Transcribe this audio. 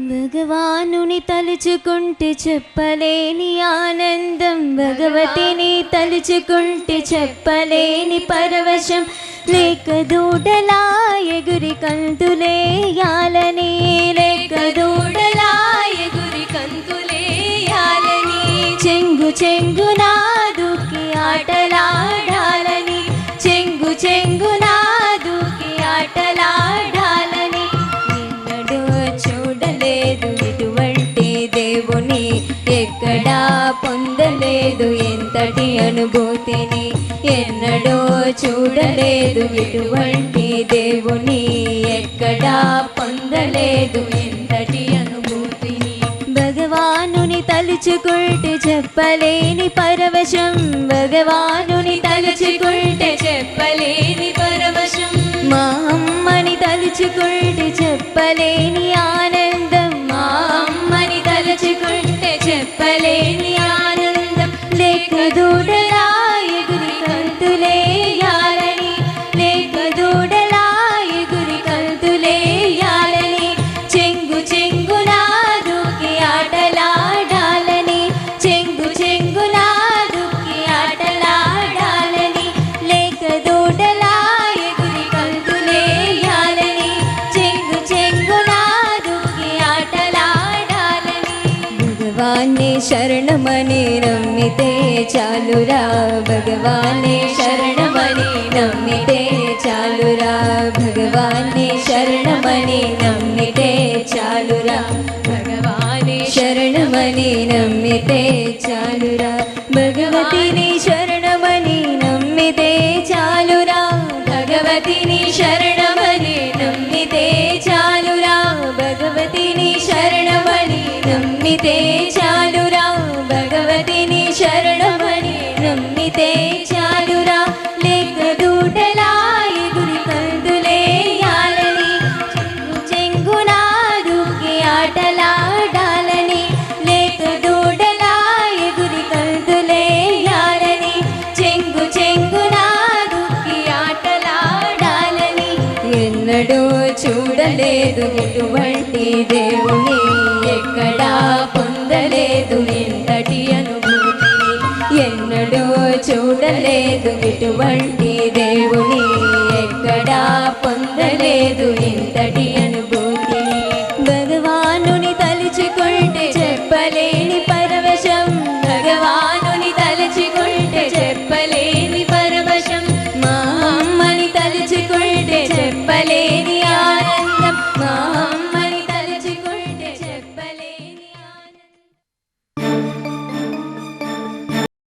భగవానుని తలుచుకుంటే చెప్పలేని ఆనందం, భగవతిని తలుచుకుంటే చెప్పలేని పరవశం, లేక దూడలా ఎగురి కంతులేయాలని, లేక దూడలా ఎగురి కంతులేయాలని, చెంగు చెంగునా దూకి ఆటలాడాలని, చెంగు చెంగునా దూకి ఆటలాడాలని, ఎన్నడూ చూడలేదు ఇటువంటి దేవుని, ఎక్కడా పొందలేదు ఎంతటి అనుభూతిని, ఎన్నడూ చూడలేదు ఇటువంటి దేవుని, ఎక్కడా పొందలేదు ఎంతటి అనుభూతిని. భగవానుని తలుచుకుంటే చెప్పలేని పరవశం, భగవానుని తలుచుకుంటే చెప్పలేని పరవశం, మా అమ్మని తలుచుకుంటే చెప్పలేని ఆనందం, మా అమ్మని తలుచుకుంటే చెప్పలేని ఆనందం, లేక దూడలా ఎగురి కంతులేయాలని, లేక దూడలా ఎగురి కంతులేయాలని, చెంగు చెంగునా దూకి ఆటలాడాలని, చెంగు చెంగునా దూకి ఆటలాడాలని, లేక దూడలా ఎగురి కంతులేయాలని, చెంగు చెంగునా దూకి ఆటలాడాలని. భగవానే శరణమని నమ్మితే చాలురా, భగవానే శరణమని నమ్మితే చాలురా, భగవానే శరణమని నమ్మితే చాలురా, భగవానే శరణమని నమ్మితే చాలురా, భగవతిని శరణమని నమ్మితే చాలురా, భగవతిని శరణమని నమ్మితే చాలురా, భగవతిని శరణమని నమ్మితే చాలురా, భగవతిని శరణమని నమ్మితే చాలురా, లేక దూడలా ఎగురి కందులేయాలని, చెంగు చెంగునా దూకి ఆటలాడాలని, లేక దూడలా ఎగురి కందులేయాలని, చెంగు చెంగునా దూకి ఆటలాడాలని, ఎన్నడూ చూడలేదు ఇటువంటి దేవుని, ఎక్కడా పొందలేదు ఎంతటి అనుభూతిని, ఎన్నడూ చూడలేదు ఇటువంటి దేవుని, ఎక్కడా పొందలేదు ఇంతటి